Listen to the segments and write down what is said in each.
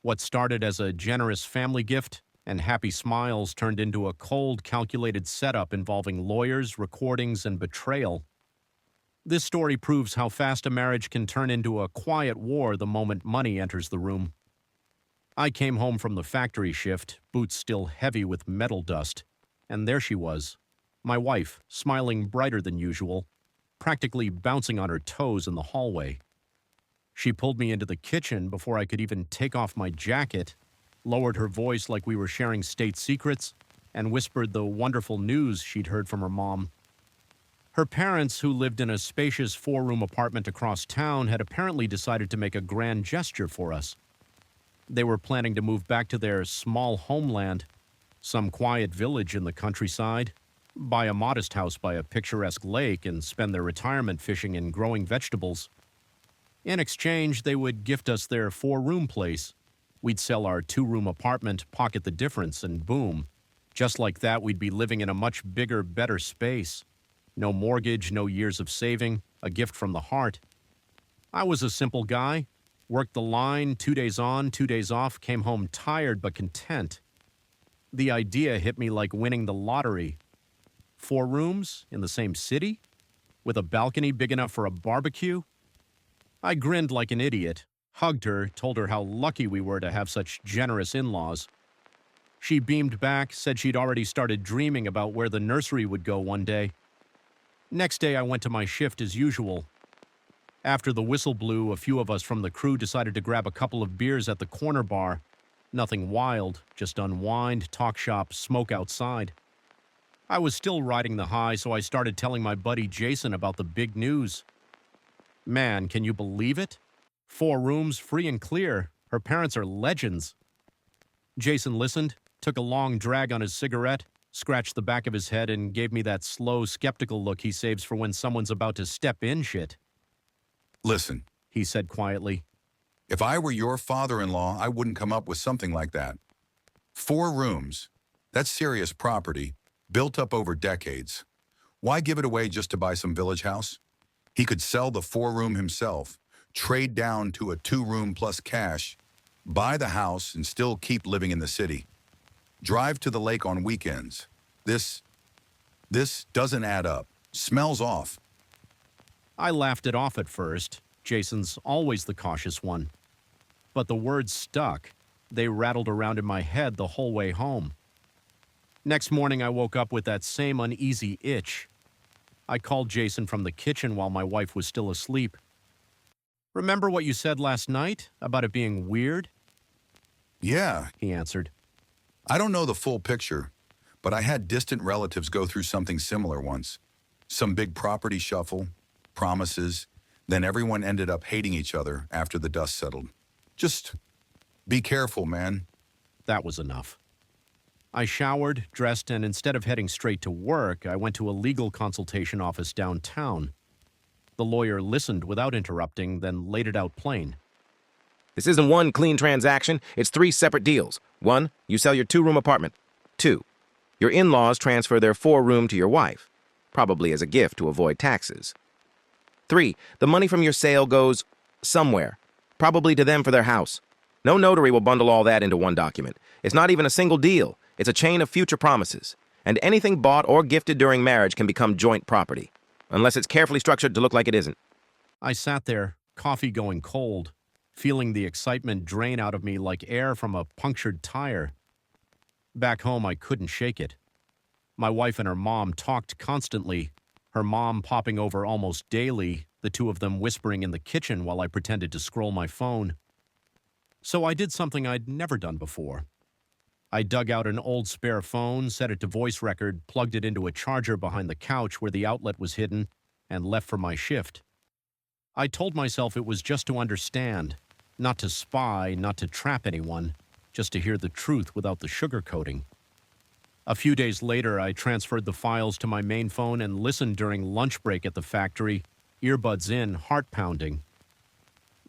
What started as a generous family gift and happy smiles turned into a cold, calculated setup involving lawyers, recordings, and betrayal. This story proves how fast a marriage can turn into a quiet war the moment money enters the room. I came home from the factory shift, boots still heavy with metal dust, and there she was, my wife, smiling brighter than usual, practically bouncing on her toes in the hallway. She pulled me into the kitchen before I could even take off my jacket, lowered her voice like we were sharing state secrets, and whispered the wonderful news she'd heard from her mom. Her parents, who lived in a spacious four-room apartment across town, had apparently decided to make a grand gesture for us. They were planning to move back to their small homeland, some quiet village in the countryside, buy a modest house by a picturesque lake, and spend their retirement fishing and growing vegetables. In exchange, they would gift us their four-room place. We'd sell our two-room apartment, pocket the difference, and boom. Just like that, we'd be living in a much bigger, better space. No mortgage, no years of saving, a gift from the heart. I was a simple guy, worked the line, 2 days on, 2 days off, came home tired but content. The idea hit me like winning the lottery. 4 rooms in the same city? With a balcony big enough for a barbecue? I grinned like an idiot, hugged her, told her how lucky we were to have such generous in-laws. She beamed back, said she'd already started dreaming about where the nursery would go one day. Next day, I went to my shift as usual. After the whistle blew, a few of us from the crew decided to grab a couple of beers at the corner bar. Nothing wild, just unwind, talk shop, smoke outside. I was still riding the high, so I started telling my buddy Jason about the big news. Man, can you believe it? 4 rooms, free and clear. Her parents are legends. Jason listened, took a long drag on his cigarette, scratched the back of his head, and gave me that slow, skeptical look he saves for when someone's about to step in shit. Listen, He said quietly. if I were your father-in-law, I wouldn't come up with something like that. 4 rooms. That's serious property, built up over decades. Why give it away just to buy some village house? He could sell the 4-room himself, trade down to a 2-room plus cash, buy the house and still keep living in the city. Drive to the lake on weekends. This doesn't add up. Smells off. I laughed it off at first. Jason's always the cautious one. But the words stuck. They rattled around in my head the whole way home. Next morning, I woke up with that same uneasy itch. I called Jason from the kitchen while my wife was still asleep. "Remember what you said last night about it being weird?" Yeah, he answered. I don't know the full picture, but I had distant relatives go through something similar once. Some big property shuffle, promises, then everyone ended up hating each other after the dust settled. Just be careful, man. That was enough. I showered, dressed, and instead of heading straight to work, I went to a legal consultation office downtown. The lawyer listened without interrupting, then laid it out plain. This isn't one clean transaction, it's 3 separate deals. 1, you sell your 2-room apartment. 2, your in-laws transfer their 4-room to your wife, probably as a gift to avoid taxes. 3, the money from your sale goes somewhere, probably to them for their house. No notary will bundle all that into one document. It's not even a single deal. It's a chain of future promises. And anything bought or gifted during marriage can become joint property, unless it's carefully structured to look like it isn't. I sat there, coffee going cold, feeling the excitement drain out of me like air from a punctured tire. Back home, I couldn't shake it. My wife and her mom talked constantly, her mom popping over almost daily, the two of them whispering in the kitchen while I pretended to scroll my phone. So I did something I'd never done before. I dug out an old spare phone, set it to voice record, plugged it into a charger behind the couch where the outlet was hidden, and left for my shift. I told myself it was just to understand, not to spy, not to trap anyone, just to hear the truth without the sugarcoating. A few days later, I transferred the files to my main phone and listened during lunch break at the factory, earbuds in, heart pounding.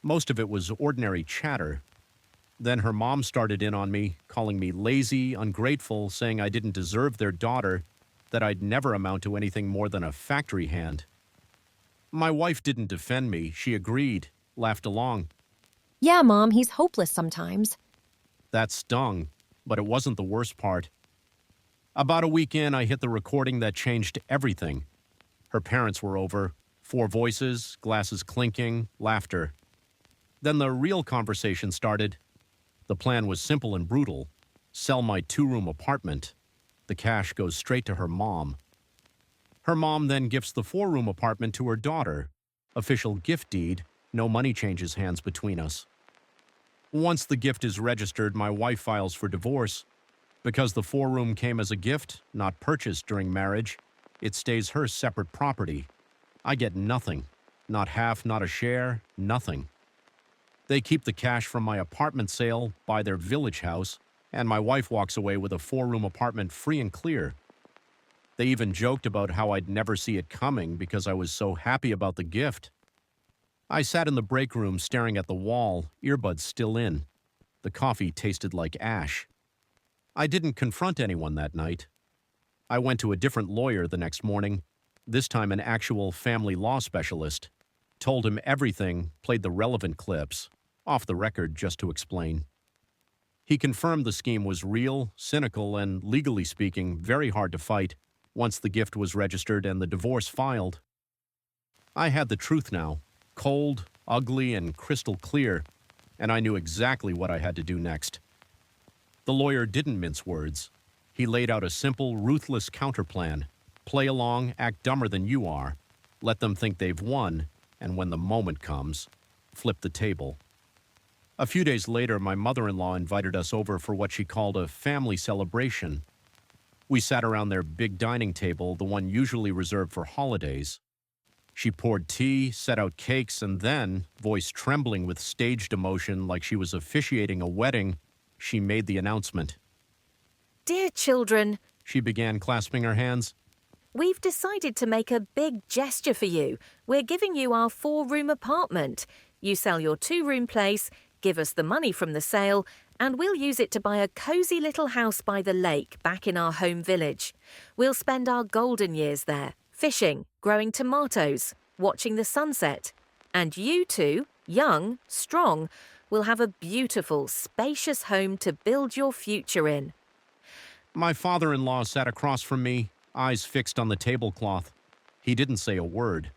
Most of it was ordinary chatter. Then her mom started in on me, calling me lazy, ungrateful, saying I didn't deserve their daughter, that I'd never amount to anything more than a factory hand. My wife didn't defend me. She agreed, laughed along. Yeah, Mom, he's hopeless sometimes. That stung, but it wasn't the worst part. About a week in, I hit the recording that changed everything. Her parents were over. 4 voices, glasses clinking, laughter. Then the real conversation started. The plan was simple and brutal. Sell my 2-room apartment. The cash goes straight to her mom. Her mom then gifts the 4-room apartment to her daughter. Official gift deed, no money changes hands between us. Once the gift is registered, my wife files for divorce. Because the 4-room came as a gift, not purchased during marriage, it stays her separate property. I get nothing. Not half, not a share, nothing. They keep the cash from my apartment sale, buy their village house, and my wife walks away with a 4-room apartment free and clear. They even joked about how I'd never see it coming because I was so happy about the gift. I sat in the break room staring at the wall, earbuds still in. The coffee tasted like ash. I didn't confront anyone that night. I went to a different lawyer the next morning, this time an actual family law specialist. Told him everything, played the relevant clips, off the record just to explain. He confirmed the scheme was real, cynical, and, legally speaking, very hard to fight once the gift was registered and the divorce filed. I had the truth now, cold, ugly, and crystal clear, and I knew exactly what I had to do next. The lawyer didn't mince words. He laid out a simple, ruthless counterplan. Play along, act dumber than you are, let them think they've won, and when the moment comes, flip the table. A few days later, my mother-in-law invited us over for what she called a family celebration. We sat around their big dining table, the one usually reserved for holidays. She poured tea, set out cakes, and then, voice trembling with staged emotion like she was officiating a wedding, she made the announcement. "Dear children," she began, clasping her hands, "we've decided to make a big gesture for you. We're giving you our 4-room apartment. You sell your 2-room place, give us the money from the sale, and we'll use it to buy a cozy little house by the lake back in our home village. We'll spend our golden years there, fishing, growing tomatoes, watching the sunset. And you two, young, strong, will have a beautiful, spacious home to build your future in." My father-in-law sat across from me, eyes fixed on the tablecloth. He didn't say a word.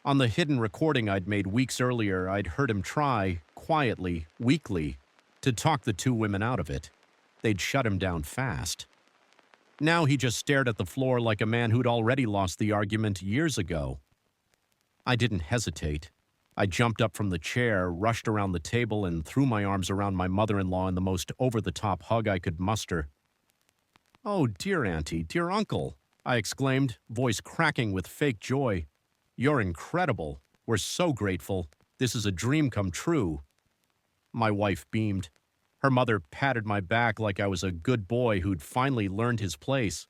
On the hidden recording I'd made weeks earlier, I'd heard him try, quietly, weakly, to talk the 2 women out of it. They'd shut him down fast. Now he just stared at the floor like a man who'd already lost the argument years ago. I didn't hesitate. I jumped up from the chair, rushed around the table, and threw my arms around my mother-in-law in the most over-the-top hug I could muster. "Oh, dear auntie, dear uncle," I exclaimed, voice cracking with fake joy. "You're incredible. We're so grateful. This is a dream come true." My wife beamed. Her mother patted my back like I was a good boy who'd finally learned his place.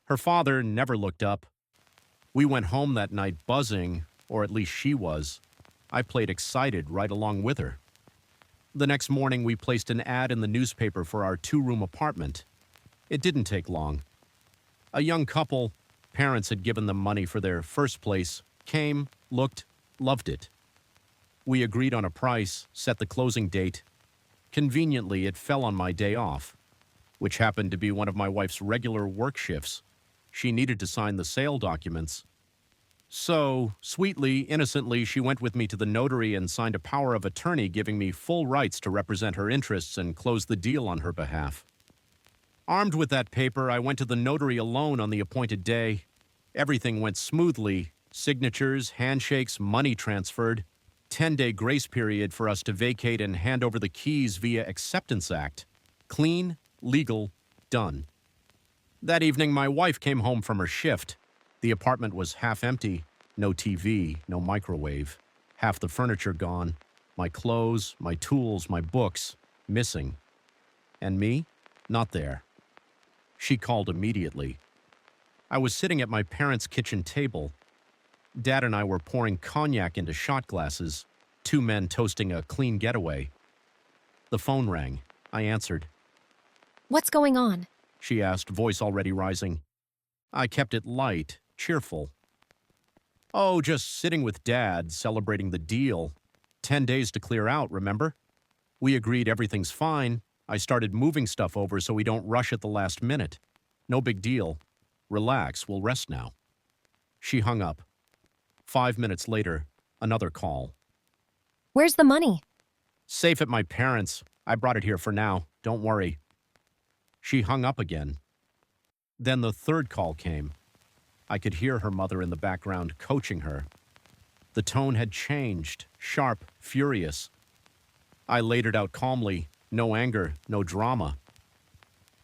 Her father never looked up. We went home that night buzzing, or at least she was. I played excited right along with her. The next morning, we placed an ad in the newspaper for our 2-room apartment. It didn't take long. A young couple, parents had given them money for their first place, came, looked, loved it. We agreed on a price, set the closing date. Conveniently, it fell on my day off, which happened to be one of my wife's regular work shifts. She needed to sign the sale documents. So, sweetly, innocently, she went with me to the notary and signed a power of attorney giving me full rights to represent her interests and close the deal on her behalf. Armed with that paper, I went to the notary alone on the appointed day. Everything went smoothly. Signatures, handshakes, money transferred. 10-day grace period for us to vacate and hand over the keys via Acceptance Act. Clean, legal, done. That evening, my wife came home from her shift. The apartment was half empty. No TV, no microwave. Half the furniture gone. My clothes, my tools, my books, missing. And me? Not there. She called immediately. I was sitting at my parents' kitchen table. Dad and I were pouring cognac into shot glasses, 2 men toasting a clean getaway. The phone rang. I answered. "What's going on?" she asked, voice already rising. I kept it light, cheerful. "Oh, just sitting with Dad, celebrating the deal. 10 days to clear out, remember? We agreed everything's fine. I started moving stuff over so we don't rush at the last minute. No big deal. Relax, we'll rest now. She hung up. 5 minutes later, another call. Where's the money? Safe at my parents'. I brought it here for now. Don't worry. She hung up again. Then the third call came. I could hear her mother in the background coaching her. The tone had changed, sharp, furious. I laid it out calmly, no anger, no drama.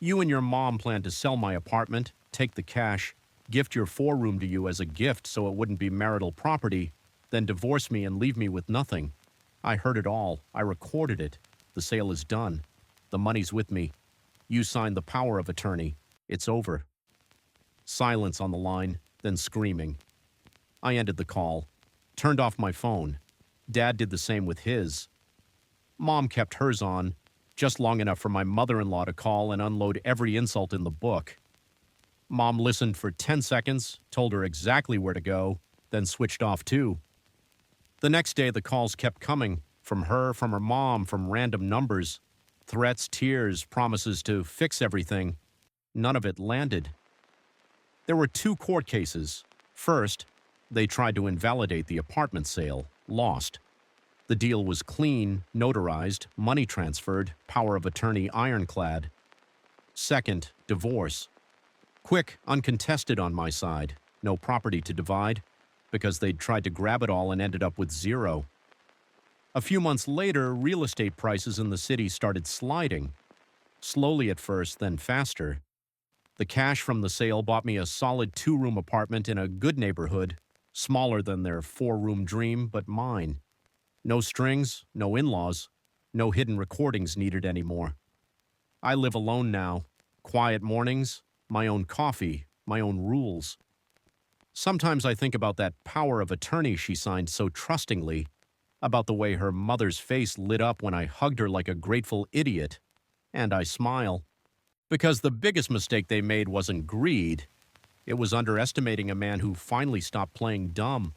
You and your mom planned to sell my apartment, take the cash, gift your 4-room to you as a gift so it wouldn't be marital property, then divorce me and leave me with nothing. I heard it all. I recorded it. The sale is done. The money's with me. You signed the power of attorney. It's over. Silence on the line, then screaming. I ended the call, turned off my phone. Dad did the same with his. Mom kept hers on, just long enough for my mother-in-law to call and unload every insult in the book. Mom listened for 10 seconds, told her exactly where to go, then switched off too. The next day, the calls kept coming, from her mom, from random numbers. Threats, tears, promises to fix everything. None of it landed. There were 2 court cases. First, they tried to invalidate the apartment sale, lost. The deal was clean, notarized, money transferred, power of attorney ironclad. Second, divorce. Quick, uncontested on my side. No property to divide, because they'd tried to grab it all and ended up with 0. A few months later, real estate prices in the city started sliding. Slowly at first, then faster. The cash from the sale bought me a solid 2-room apartment in a good neighborhood, smaller than their 4-room dream, but mine. No strings, no in-laws, no hidden recordings needed anymore. I live alone now. Quiet mornings, my own coffee, my own rules. Sometimes I think about that power of attorney she signed so trustingly, about the way her mother's face lit up when I hugged her like a grateful idiot, and I smile. Because the biggest mistake they made wasn't greed. It was underestimating a man who finally stopped playing dumb.